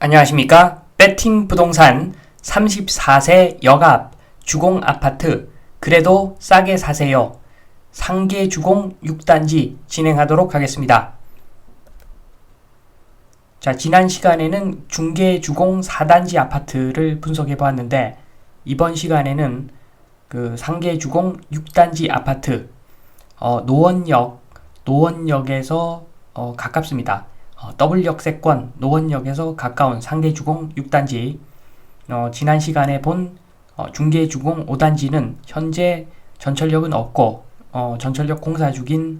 안녕하십니까? 배팅 부동산 34세 역앞 주공 아파트 그래도 싸게 사세요. 상계 주공 6단지 진행하도록 하겠습니다. 자, 지난 시간에는 중계 주공 4단지 아파트를 분석해 보았는데 이번 시간에는 그 상계 주공 6단지 아파트 노원역에서 가깝습니다. W역세권 노원역에서 가까운 상계주공 6단지 지난 시간에 본 중계주공 5단지는 현재 전철역은 없고 전철역 공사 중인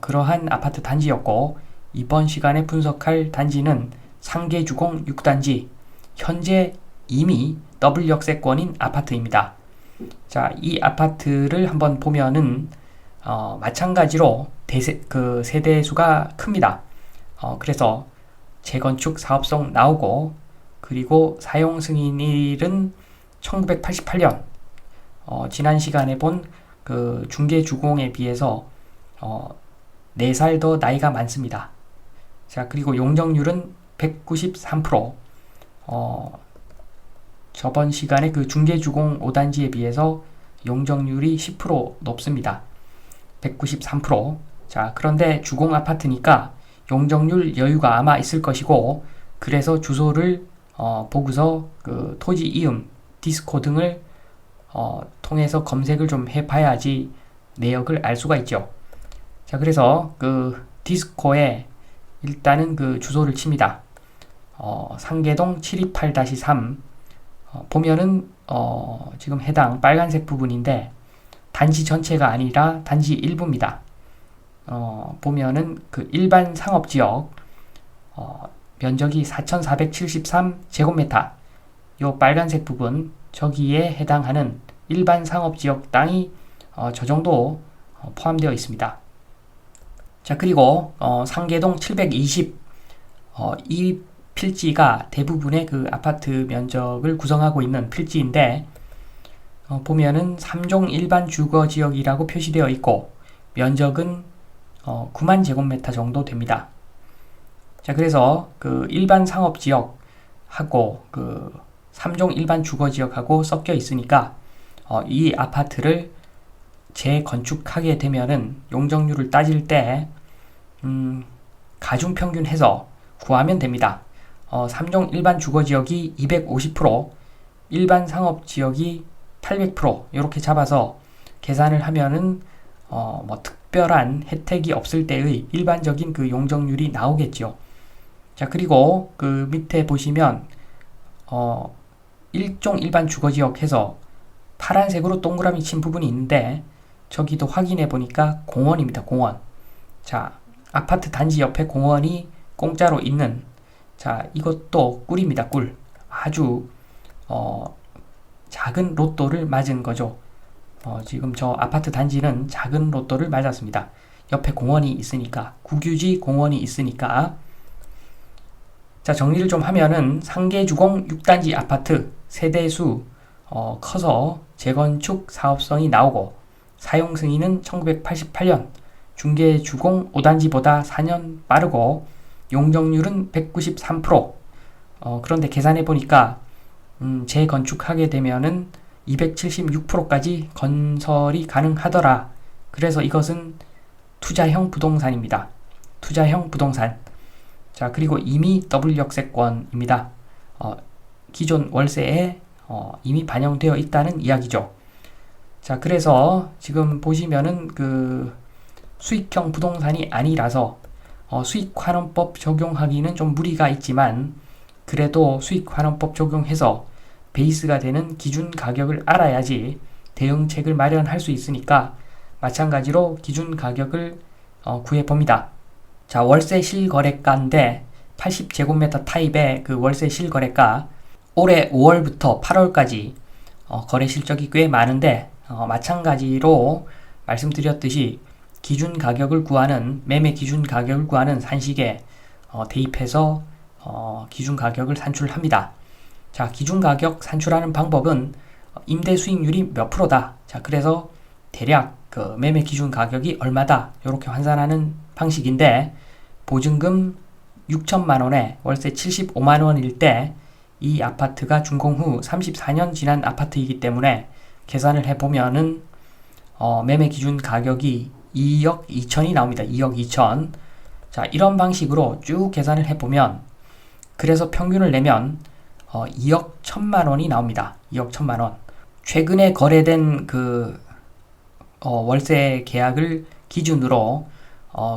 그러한 아파트 단지였고 이번 시간에 분석할 단지는 상계주공 6단지 현재 이미 W역세권인 아파트입니다. 자, 이 아파트를 한번 보면은 마찬가지로 세대수가 큽니다. 그래서 재건축 사업성 나오고 그리고 사용 승인일은 1988년 지난 시간에 본 그 중계주공에 비해서 4살 더 나이가 많습니다. 자, 그리고 용적률은 193%. 저번 시간에 그 중계주공 5단지에 비해서 용적률이 10% 높습니다. 193%. 자, 그런데 주공 아파트니까 용적률 여유가 아마 있을 것이고 그래서 주소를 보고서 그 토지 이음, 디스코 등을 통해서 검색을 좀 해봐야지 내역을 알 수가 있죠. 자, 그래서 그 디스코에 일단은 그 주소를 칩니다. 상계동 728-3 보면은 지금 해당 빨간색 부분인데 단지 전체가 아니라 단지 일부입니다. 보면은 그 일반 상업지역 면적이 4,473제곱미터 요 빨간색 부분 저기에 해당하는 일반 상업지역 땅이 저 정도 포함되어 있습니다. 자, 그리고 상계동 720 이 필지가 대부분의 그 아파트 면적을 구성하고 있는 필지인데 보면은 3종 일반 주거지역이라고 표시되어 있고 면적은 9만 제곱미터 정도 됩니다. 자, 그래서 그 일반 상업지역하고 그 3종 일반 주거지역하고 섞여 있으니까 이 아파트를 재건축하게 되면은 용적률을 따질 때 가중평균 해서 구하면 됩니다. 3종 일반 주거지역이 250%, 일반 상업지역이 800% 이렇게 잡아서 계산을 하면은 뭐 특별한 혜택이 없을 때의 일반적인 그 용적률이 나오겠죠. 자, 그리고 그 밑에 보시면 1종 일반 주거지역 해서 파란색으로 동그라미 친 부분이 있는데 저기도 확인해 보니까 공원입니다. 공원. 자, 아파트 단지 옆에 공원이 공짜로 있는 자, 이것도 꿀입니다. 꿀. 아주 작은 로또를 맞은 거죠. 지금 저 아파트 단지는 작은 로또를 맞았습니다. 옆에 공원이 있으니까 국유지 공원이 있으니까. 자, 정리를 좀 하면은 상계주공 6단지 아파트 세대수 커서 재건축 사업성이 나오고 사용 승인은 1988년 중계주공 5단지보다 4년 빠르고 용적률은 193%. 그런데 계산해 보니까 재건축하게 되면은 276%까지 건설이 가능하더라. 그래서 이것은 투자형 부동산입니다. 투자형 부동산. 자, 그리고 이미 W역세권입니다. 기존 월세에 이미 반영되어 있다는 이야기죠. 자, 그래서 지금 보시면은 그 수익형 부동산이 아니라서 수익환원법 적용하기는 좀 무리가 있지만 그래도 수익환원법 적용해서 베이스가 되는 기준 가격을 알아야지 대응책을 마련할 수 있으니까 마찬가지로 기준 가격을 구해봅니다. 자, 월세 실거래가인데 80제곱미터 타입의 그 월세 실거래가 올해 5월부터 8월까지 거래 실적이 꽤 많은데 마찬가지로 말씀드렸듯이 기준 가격을 구하는 매매 기준 가격을 구하는 산식에 대입해서 기준 가격을 산출합니다. 자, 기준 가격 산출하는 방법은 임대 수익률이 몇 프로다. 자, 그래서 대략 그 매매 기준 가격이 얼마다. 이렇게 환산하는 방식인데 보증금 6천만 원에 월세 75만 원일 때 이 아파트가 준공 후 34년 지난 아파트이기 때문에 계산을 해보면은 매매 기준 가격이 2억 2천이 나옵니다. 2억 2천. 자, 이런 방식으로 쭉 계산을 해보면 그래서 평균을 내면 2억 1천만 원이 나옵니다. 2억 1천만 원. 최근에 거래된 그 월세 계약을 기준으로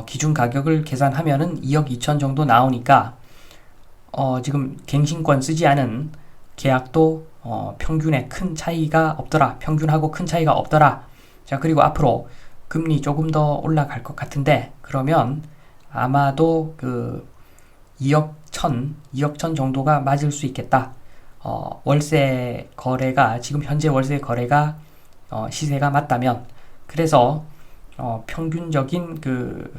기준 가격을 계산하면은 2억 2천 정도 나오니까 지금 갱신권 쓰지 않은 계약도 평균에 큰 차이가 없더라. 평균하고 큰 차이가 없더라. 자, 그리고 앞으로 금리 조금 더 올라갈 것 같은데 그러면 아마도 그 2억 천 정도가 맞을 수 있겠다. 월세 거래가 지금 현재 월세 거래가 시세가 맞다면 그래서 평균적인 그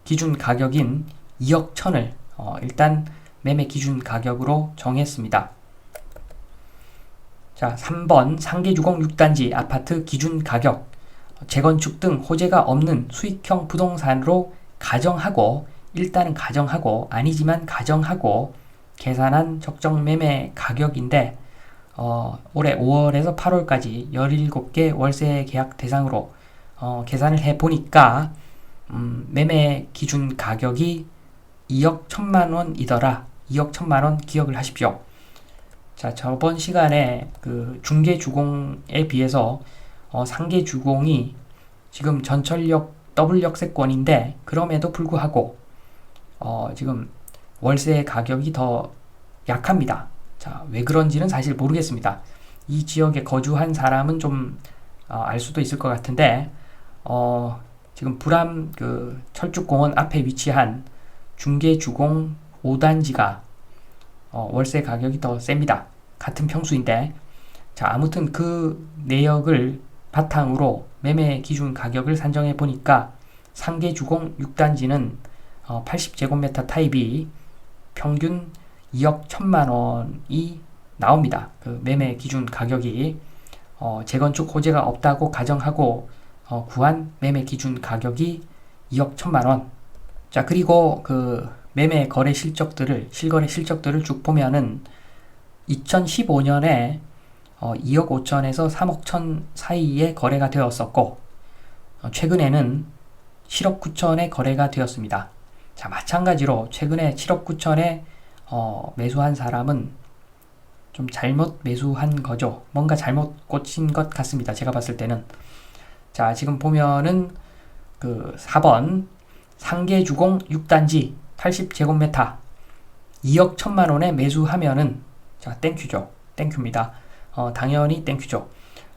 기준 가격인 2억 천을 일단 매매 기준 가격으로 정했습니다. 자, 3번 상계주공 6단지 아파트 기준 가격 재건축 등 호재가 없는 수익형 부동산으로 가정하고 일단은 가정하고 아니지만 가정하고 계산한 적정 매매 가격인데 올해 5월에서 8월까지 17개 월세 계약 대상으로 계산을 해보니까 매매 기준 가격이 2억 1천만 원이더라. 2억 1천만 원 기억을 하십시오. 자, 저번 시간에 그 중개주공에 비해서 상계주공이 지금 전철역 더블역세권인데 그럼에도 불구하고 지금 월세 가격이 더 약합니다. 자, 왜 그런지는 사실 모르겠습니다. 이 지역에 거주한 사람은 좀 알 수도 있을 것 같은데 지금 불암 그 철쭉공원 앞에 위치한 중개주공 5단지가 월세 가격이 더 셉니다. 같은 평수인데 자, 아무튼 그 내역을 바탕으로 매매 기준 가격을 산정해 보니까 상계주공 6단지는 80제곱미터 타입이 평균 2억 1천만 원이 나옵니다. 그 매매 기준 가격이 재건축 호재가 없다고 가정하고 구한 매매 기준 가격이 2억 1천만 원. 자, 그리고 그 매매 거래 실적들을 실거래 실적들을 쭉 보면은 2015년에 2억 5천에서 3억 천 사이에 거래가 되었었고 최근에는 7억 9천에 거래가 되었습니다. 자, 마찬가지로 최근에 7억 9천에 매수한 사람은 좀 잘못 매수한 거죠. 뭔가 잘못 꽂힌 것 같습니다. 제가 봤을 때는. 자, 지금 보면은 그 4번 상계주공 6단지 80제곱미터 2억 1천만 원에 매수하면은 자, 땡큐죠. 땡큐입니다. 당연히 땡큐죠.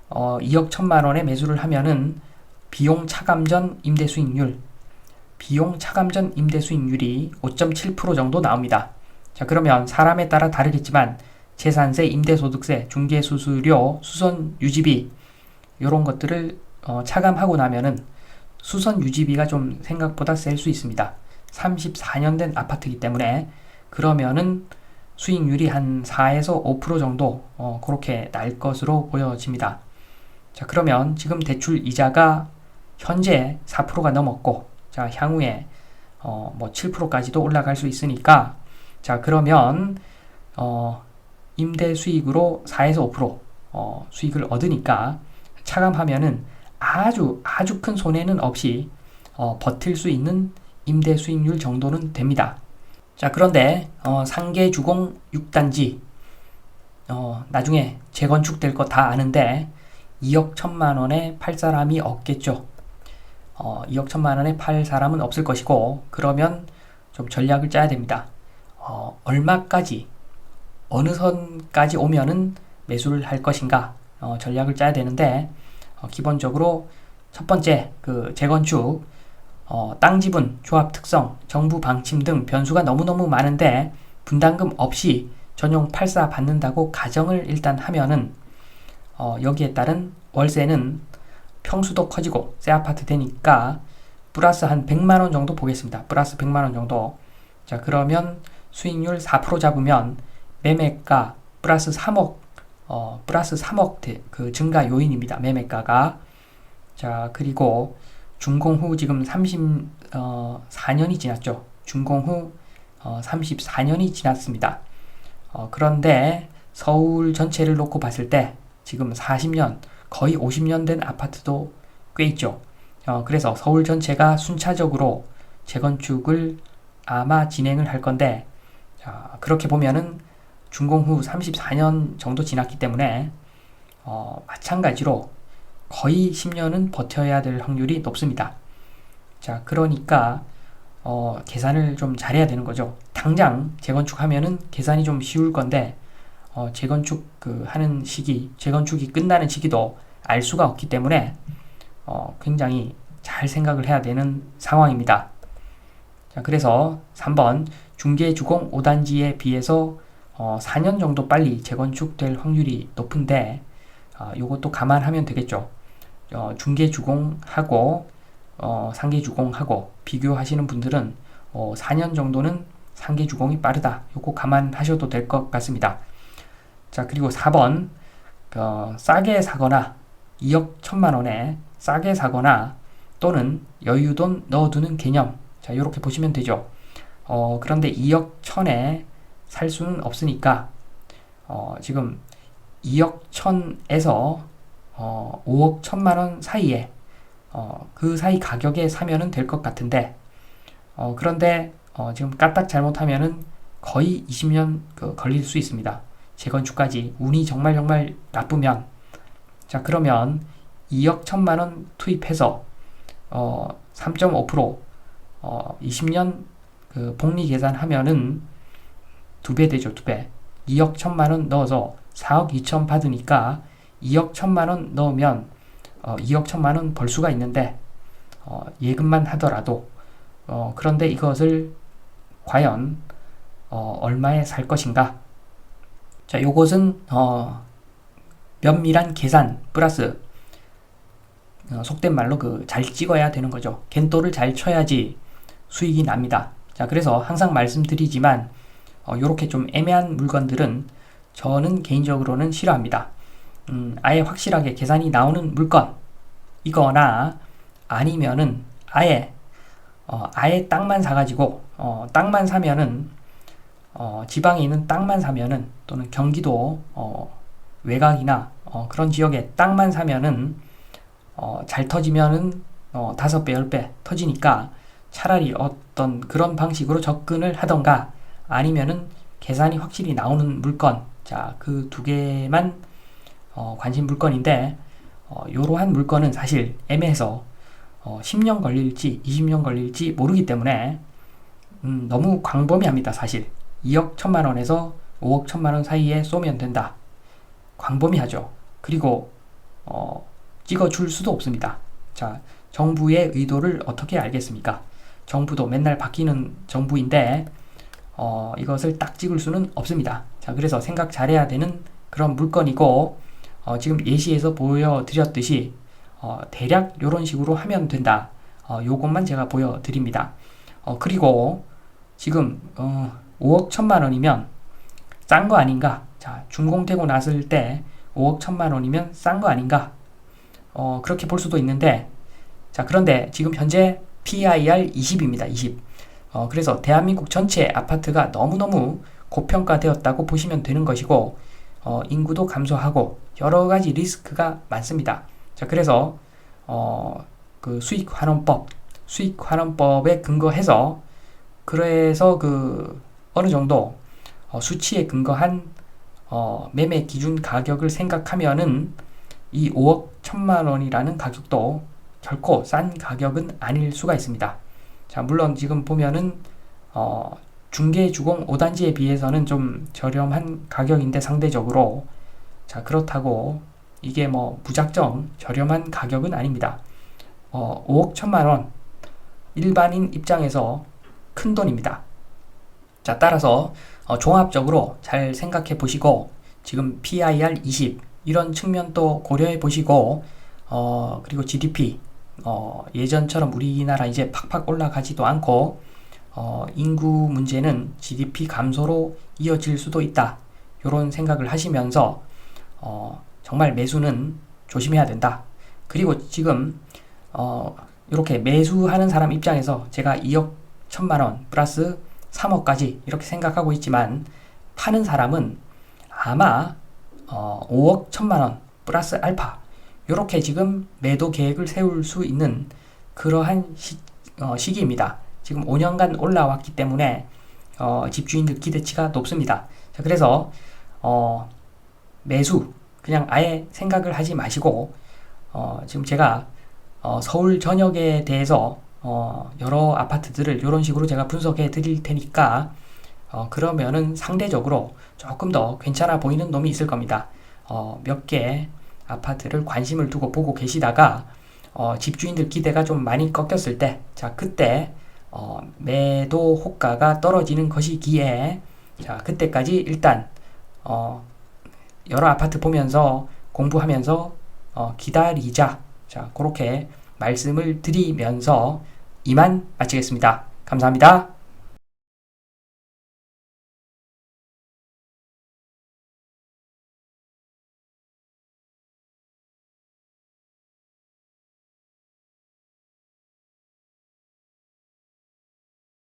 2억 1천만 원에 매수를 하면은 비용 차감 전 임대 수익률 비용 차감 전 임대 수익률이 5.7% 정도 나옵니다. 자, 그러면 사람에 따라 다르겠지만 재산세, 임대소득세, 중개수수료, 수선 유지비 이런 것들을 차감하고 나면은 수선 유지비가 좀 생각보다 셀 수 있습니다. 34년 된 아파트이기 때문에 그러면은 수익률이 한 4에서 5% 정도 그렇게 날 것으로 보여집니다. 자, 그러면 지금 대출 이자가 현재 4%가 넘었고 자, 향후에 뭐 7%까지도 올라갈 수 있으니까 자, 그러면 임대 수익으로 4에서 5% 수익을 얻으니까 차감하면은 아주 큰 손해는 없이 버틸 수 있는 임대 수익률 정도는 됩니다. 자, 그런데 상계주공 6단지 나중에 재건축 될 거 다 아는데 2억 1천만 원에 팔 사람이 없겠죠. 2억 1천만 원에 팔 사람은 없을 것이고 그러면 좀 전략을 짜야 됩니다. 얼마까지 어느 선까지 오면은 매수를 할 것인가 전략을 짜야 되는데 기본적으로 첫 번째 그 재건축 땅 지분, 조합 특성, 정부 방침 등 변수가 너무너무 많은데 분담금 없이 전용 84 받는다고 가정을 일단 하면은 여기에 따른 월세는 평수도 커지고 새 아파트 되니까 플러스 한 100만 원 정도 보겠습니다. 플러스 100만 원 정도. 자, 그러면 수익률 4% 잡으면 매매가 플러스 3억 그 증가 요인입니다. 매매가가. 자, 그리고 준공 후 지금 34년이 지났죠. 준공 후 34년이 지났습니다. 그런데 서울 전체를 놓고 봤을 때 지금 40년, 거의 50년 된 아파트도 꽤 있죠. 그래서 서울 전체가 순차적으로 재건축을 아마 진행을 할 건데, 그렇게 보면은 준공 후 34년 정도 지났기 때문에 마찬가지로 거의 10년은 버텨야 될 확률이 높습니다. 자, 그러니까 계산을 좀 잘해야 되는 거죠. 당장 재건축하면은 계산이 좀 쉬울 건데 재건축 하는 시기, 재건축이 끝나는 시기도 알 수가 없기 때문에 굉장히 잘 생각을 해야 되는 상황입니다. 자, 그래서 3번 중개주공 5단지에 비해서 4년 정도 빨리 재건축될 확률이 높은데 요것도 감안하면 되겠죠. 중개주공하고 상계주공하고 비교하시는 분들은 4년 정도는 상계주공이 빠르다. 요거 감안하셔도 될 것 같습니다. 자, 그리고 4번 싸게 사거나 2억 1천만 원에 싸게 사거나 또는 여유돈 넣어두는 개념. 자, 이렇게 보시면 되죠. 그런데 2억 1천에 살 수는 없으니까 지금 2억 1천에서 5억 1천만 원 사이에 그 사이 가격에 사면은 될 것 같은데 그런데 지금 까딱 잘못하면은 거의 20년 걸릴 수 있습니다. 재건축까지 운이 정말 나쁘면. 자, 그러면 2억 1천만 원 투입해서 3.5% 20년 복리 계산하면은 2배 되죠. 2배. 2억 1천만 원 넣어서 4억 2천 받으니까 2억 1천만 원 넣으면 2억 1천만 원 벌 수가 있는데 예금만 하더라도 그런데 이것을 과연 얼마에 살 것인가? 자, 요것은 면밀한 계산 플러스 속된 말로 잘 찍어야 되는 거죠. 겐또를 잘 쳐야지 수익이 납니다. 자, 그래서 항상 말씀드리지만 요렇게 좀 애매한 물건들은 저는 개인적으로는 싫어합니다. 아예 확실하게 계산이 나오는 물건 이거나 아니면은 아예 땅만 사가지고 땅만 사면은 지방에 있는 땅만 사면은 또는 경기도 외곽이나 그런 지역에 땅만 사면은 잘 터지면은 5배, 10배 터지니까 차라리 어떤 그런 방식으로 접근을 하던가 아니면은 계산이 확실히 나오는 물건. 자, 그 두 개만 관심 물건인데 이러한 물건은 사실 애매해서 10년 걸릴지 20년 걸릴지 모르기 때문에 너무 광범위합니다. 사실 2억 1천만 원에서 5억 1천만 원 사이에 쏘면 된다. 광범위하죠. 그리고 찍어줄 수도 없습니다. 자, 정부의 의도를 어떻게 알겠습니까? 정부도 맨날 바뀌는 정부인데 이것을 딱 찍을 수는 없습니다. 자, 그래서 생각 잘해야 되는 그런 물건이고 지금 예시에서 보여드렸듯이 대략 이런 식으로 하면 된다. 요것만 제가 보여드립니다. 그리고 지금 5억 1천만 원이면 싼 거 아닌가? 자, 준공되고 났을 때 5억 1천만 원이면 싼 거 아닌가? 그렇게 볼 수도 있는데 자, 그런데 지금 현재 PIR 20입니다. 20. 그래서 대한민국 전체 아파트가 너무너무 고평가되었다고 보시면 되는 것이고 인구도 감소하고 여러 가지 리스크가 많습니다. 자, 그래서 그 수익환원법에 근거해서 그래서 어느 정도 수치에 근거한 매매 기준 가격을 생각하면은 이 5억 1천만 원이라는 가격도 결코 싼 가격은 아닐 수가 있습니다. 자, 물론 지금 보면은 중개주공 5단지에 비해서는 좀 저렴한 가격인데 상대적으로 자, 그렇다고 이게 무작정 저렴한 가격은 아닙니다. 5억 1천만 원 일반인 입장에서 큰 돈입니다. 자, 따라서 종합적으로 잘 생각해 보시고 지금 PIR 20 이런 측면도 고려해 보시고 그리고 GDP 예전처럼 우리나라 이제 팍팍 올라가지도 않고 인구 문제는 GDP 감소로 이어질 수도 있다. 이런 생각을 하시면서 정말 매수는 조심해야 된다. 그리고 지금 이렇게 매수하는 사람 입장에서 제가 2억 1천만 원 플러스 3억까지 이렇게 생각하고 있지만 파는 사람은 아마 5억 1천만원 플러스 알파 이렇게 지금 매도 계획을 세울 수 있는 그러한 시기입니다. 지금 5년간 올라왔기 때문에 집주인들 기대치가 높습니다. 자, 그래서 매수 그냥 아예 생각을 하지 마시고 지금 제가 서울 전역에 대해서 여러 아파트들을 이런 식으로 제가 분석해 드릴 테니까 그러면은 상대적으로 조금 더 괜찮아 보이는 놈이 있을 겁니다. 몇 개 아파트를 관심을 두고 보고 계시다가 집주인들 기대가 좀 많이 꺾였을 때, 자 그때 매도 호가가 떨어지는 것이기에 자 그때까지 일단 여러 아파트 보면서 공부하면서 기다리자. 자 그렇게 말씀을 드리면서 이만 마치겠습니다. 감사합니다.